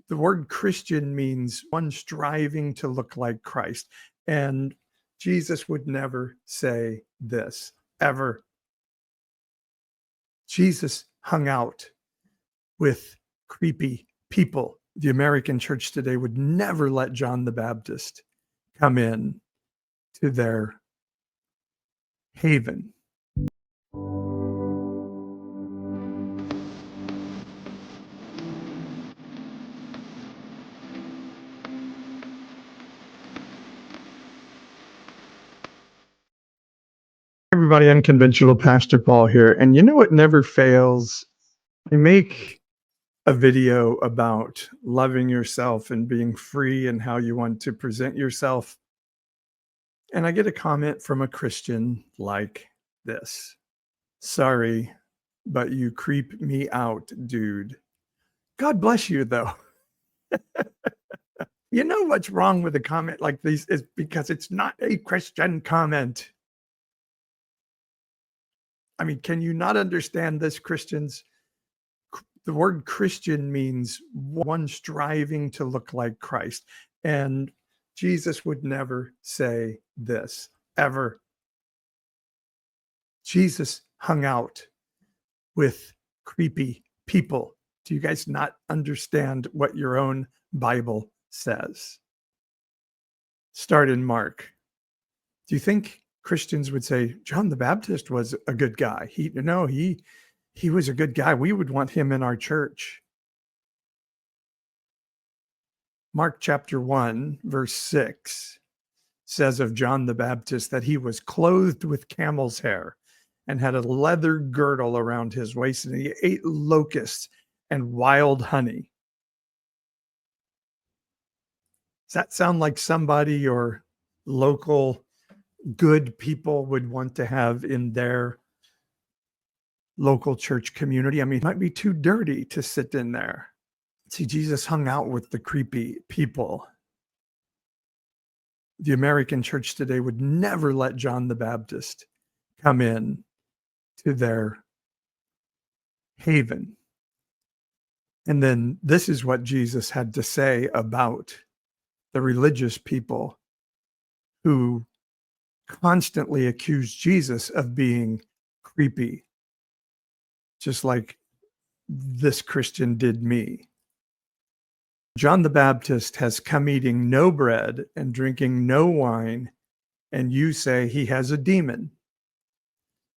The word Christian means one striving to look like Christ. And Jesus would never say this, ever. Jesus hung out with creepy people. The American church today would never let John the Baptist come in to their haven. Everybody, Unconventional Pastor Paul here. And you know what never fails? I make a video about loving yourself and being free and how you want to present yourself. And I get a comment from a Christian like this: "Sorry, but you creep me out, dude." God bless you, though. You know what's wrong with a comment like this is because it's not a Christian comment. I mean, can you not understand this, Christians? The word Christian means one striving to look like Christ. And Jesus would never say this, ever. Jesus hung out with creepy people. Do you guys not understand what your own Bible says? Start in Mark. Do you think Christians would say John the Baptist was a good guy? He was a good guy. We would want him in our church. Mark chapter 1, verse 6 says of John the Baptist that he was clothed with camel's hair and had a leather girdle around his waist, and he ate locusts and wild honey. Does that sound like somebody your local good people would want to have in their local church community? I mean, it might be too dirty to sit in there. See, Jesus hung out with the creepy people. The American church today would never let John the Baptist come in to their haven. And then this is what Jesus had to say about the religious people who constantly accused Jesus of being creepy, just like this Christian did me. John the Baptist has come eating no bread and drinking no wine, and you say he has a demon.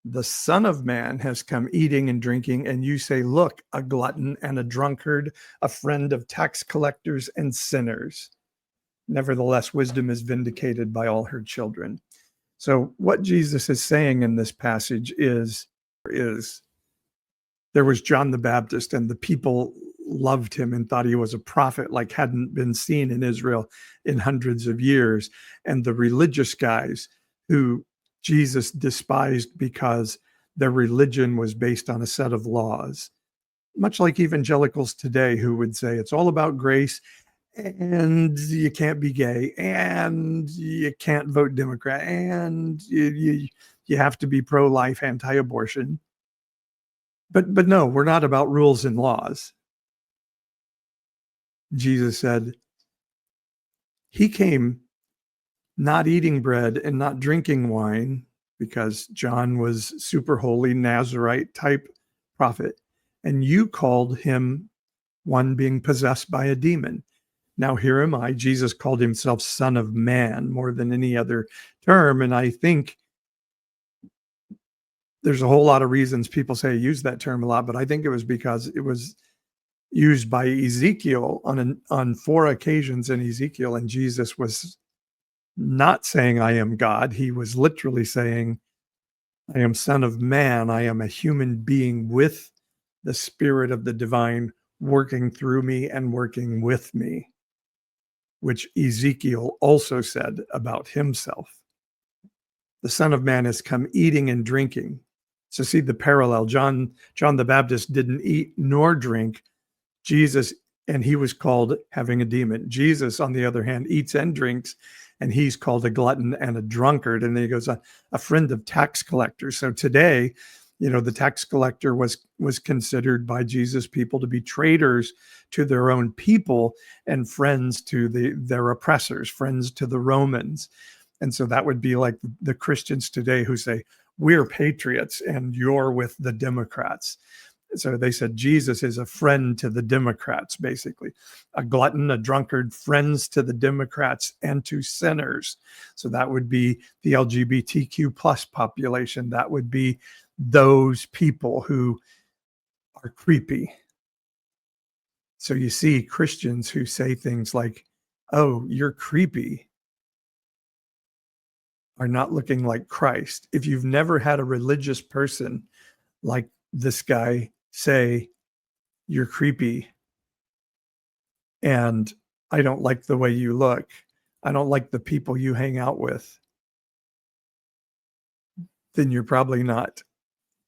The Son of Man has come eating and drinking, and you say, look, a glutton and a drunkard, a friend of tax collectors and sinners. Nevertheless, wisdom is vindicated by all her children. So what Jesus is saying in this passage is there was John the Baptist, and the people loved him and thought he was a prophet like hadn't been seen in Israel in hundreds of years. And the religious guys who Jesus despised because their religion was based on a set of laws, much like evangelicals today who would say it's all about grace and you can't be gay and you can't vote Democrat and you have to be pro-life, anti-abortion. But no, we're not about rules and laws. Jesus said he came not eating bread and not drinking wine because John was super holy Nazarite type prophet, and you called him one being possessed by a demon. Now here am I. Jesus called himself Son of Man more than any other term, and I think there's a whole lot of reasons people say he used that term a lot, but I think it was because it was used by Ezekiel on 4 occasions in Ezekiel, and Jesus was not saying I am God. He was literally saying I am Son of Man. I am a human being with the Spirit of the divine working through me and working with me, which Ezekiel also said about himself. The Son of Man has come eating and drinking. So see the parallel. John the Baptist didn't eat nor drink. Jesus, and he was called having a demon. Jesus, on the other hand, eats and drinks, and he's called a glutton and a drunkard. And then he goes, a friend of tax collectors. So today, The tax collector was considered by Jesus' people to be traitors to their own people and friends to their oppressors, friends to the Romans. And so that would be like the Christians today who say, we're patriots and you're with the Democrats. So they said Jesus is a friend to the Democrats, basically. A glutton, a drunkard, friends to the Democrats and to sinners. So that would be the LGBTQ plus population. That would be those people who are creepy. So you see Christians who say things like, oh, you're creepy, are not looking like Christ. If you've never had a religious person like this guy say, you're creepy, and I don't like the way you look, I don't like the people you hang out with, then you're probably not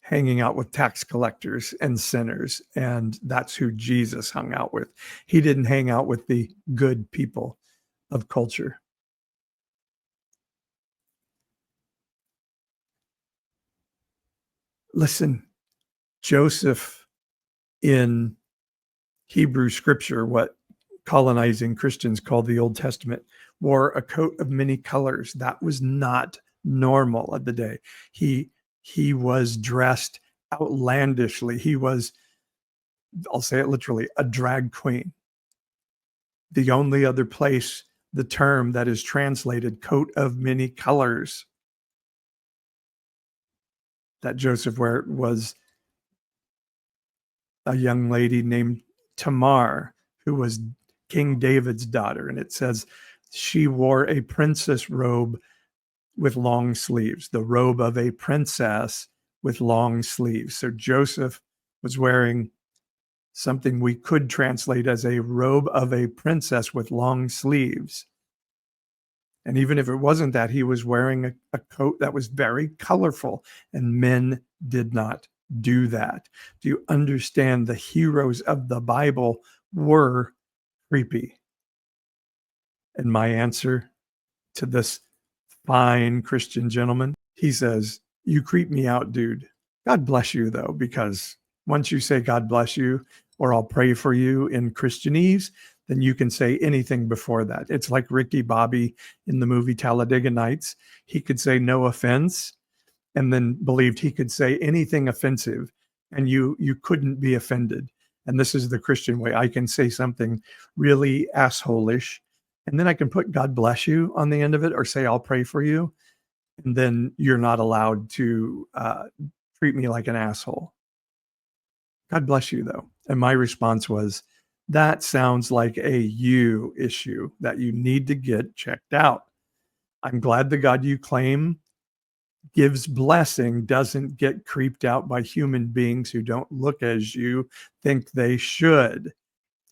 hanging out with tax collectors and sinners. And that's who Jesus hung out with. He didn't hang out with the good people of culture. Listen, Joseph in Hebrew scripture, what colonizing Christians call the Old Testament, wore a coat of many colors. That was not normal of the day. He was dressed outlandishly. He was, I'll say it literally, a drag queen. The only other place the term that is translated coat of many colors that Joseph wore was a young lady named Tamar, who was King David's daughter. And it says she wore a princess robe with long sleeves, the robe of a princess with long sleeves. So Joseph was wearing something we could translate as a robe of a princess with long sleeves. And even if it wasn't that, he was wearing a coat that was very colorful, and men did not do that. Do you understand the heroes of the Bible were creepy? And my answer to this fine Christian gentleman, he says, you creep me out, dude. God bless you, though, because once you say God bless you, or I'll pray for you in Christianese, then you can say anything before that. It's like Ricky Bobby in the movie Talladega Nights. He could say no offense and then believed he could say anything offensive and you couldn't be offended. And this is the Christian way. I can say something really asshole-ish, and then I can put God bless you on the end of it or say I'll pray for you. And then you're not allowed to treat me like an asshole. God bless you, though. And my response was, that sounds like a you issue that you need to get checked out. I'm glad the God you claim gives blessing doesn't get creeped out by human beings who don't look as you think they should.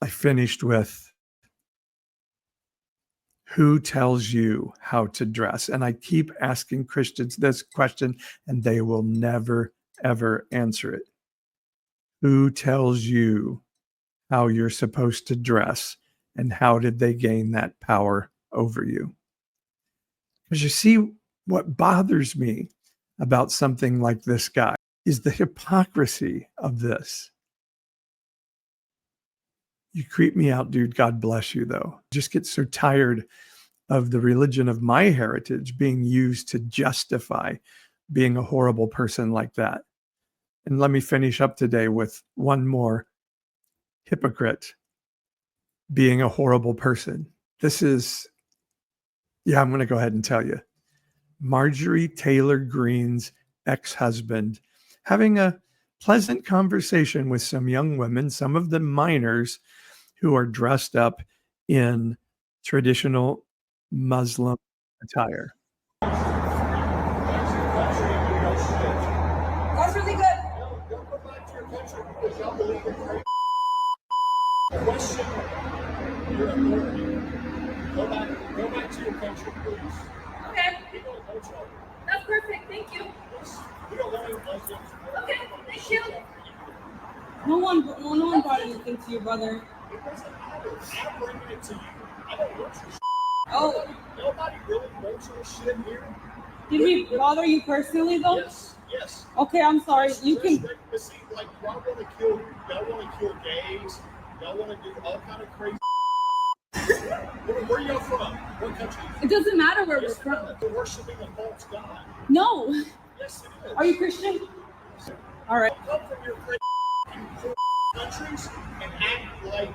I finished with, who tells you how to dress? And I keep asking Christians this question, and they will never, ever answer it. Who tells you how you're supposed to dress, and how did they gain that power over you? Because you see, what bothers me about something like this guy is the hypocrisy of this. You creep me out, dude. God bless you, though. Just get so tired of the religion of my heritage being used to justify being a horrible person like that. And let me finish up today with one more hypocrite being a horrible person. This is, I'm going to go ahead and tell you. Marjorie Taylor Greene's ex-husband having a pleasant conversation with some young women, some of them minors, who are dressed up in traditional Muslim attire. That's really good. Don't go back to your country because y'all believe in crazy. Question your authority. Go back to your country, please. Okay. We don't know each other. That's perfect. Thank you. We don't want any Muslims. Okay. Thank you. No one brought anything to you, brother. It doesn't matter. I'm bringing it to you. I don't want your shit. Oh. Nobody really wants your shit here. Did we bother you personally though? Yes, yes. Okay, I'm sorry. You can. But see, like, y'all want to kill gays. Y'all want to do all kind of crazy. Where y'all from? What country? It doesn't matter where we're from. They're worshiping a false god. No. Yes, it is. Are you Christian? All right. Come from your poor countries and act like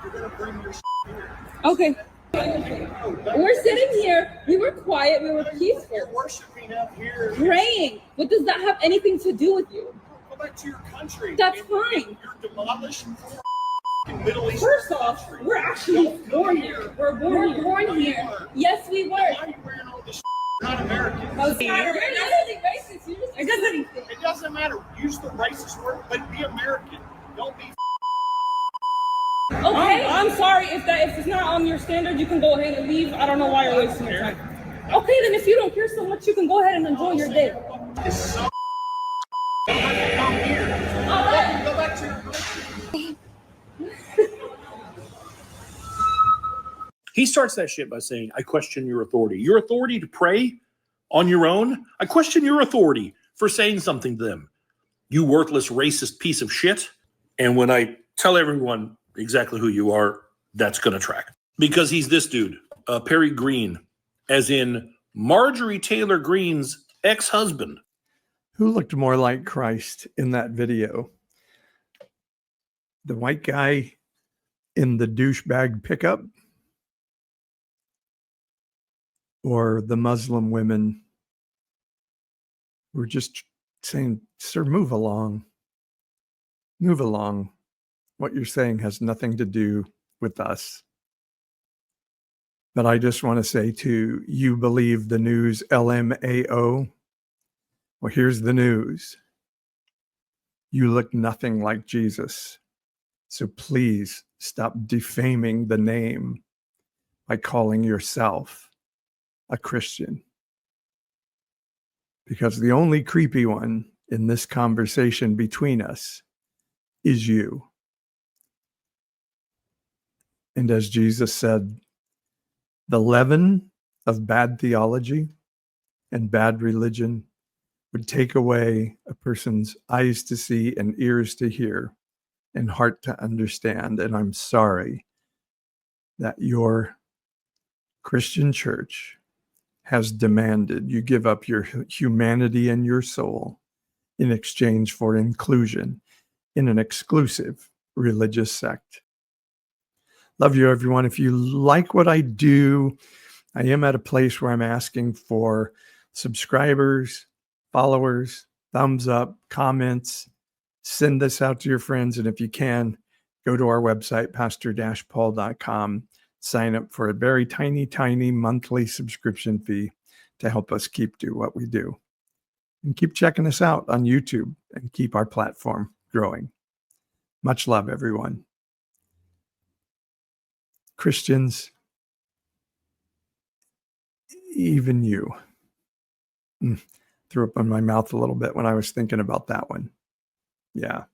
you're gonna bring your here. Okay. We're sitting here. We were quiet. We were You're peaceful. worshiping out here. Praying. What does that have anything to do with you? Go back to your country. That's And fine. You're demolished Middle East. First off, we're actually born here. We're born here. Yes, we were. Why are you wearing all this? Not American. Okay. You're not really racist. It doesn't matter. Use the racist word, but be American. Don't be. Okay, I'm sorry if it's not on your standard, you can go ahead and leave. I don't know why you're wasting your time. Okay, then if you don't care so much, you can go ahead and enjoy your day. It's so. Don't have to come here. All right. Go back to your country. He starts that shit by saying, I question your authority. Your authority to pray on your own? I question your authority for saying something to them. You worthless, racist piece of shit. And when I tell everyone exactly who you are, that's going to track. Because he's this dude, Perry Green, as in Marjorie Taylor Greene's ex-husband. Who looked more like Christ in that video? The white guy in the douchebag pickup? Or the Muslim women who were just saying, sir, move along. Move along. What you're saying has nothing to do with us. But I just want to say to you, believe the news LMAO. Well, here's the news. You look nothing like Jesus. So please stop defaming the name by calling yourself a Christian. Because the only creepy one in this conversation between us is you. And as Jesus said, the leaven of bad theology and bad religion would take away a person's eyes to see and ears to hear and heart to understand. And I'm sorry that your Christian church has demanded you give up your humanity and your soul in exchange for inclusion in an exclusive religious sect. Love you, everyone. If you like what I do, I am at a place where I'm asking for subscribers, followers, thumbs up, comments. Send this out to your friends. And if you can, go to our website, pastor-paul.com. Sign up for a very tiny, tiny monthly subscription fee to help us keep do what we do. And keep checking us out on YouTube and keep our platform growing. Much love, everyone. Christians, even you. Threw up in my mouth a little bit when I was thinking about that one. Yeah.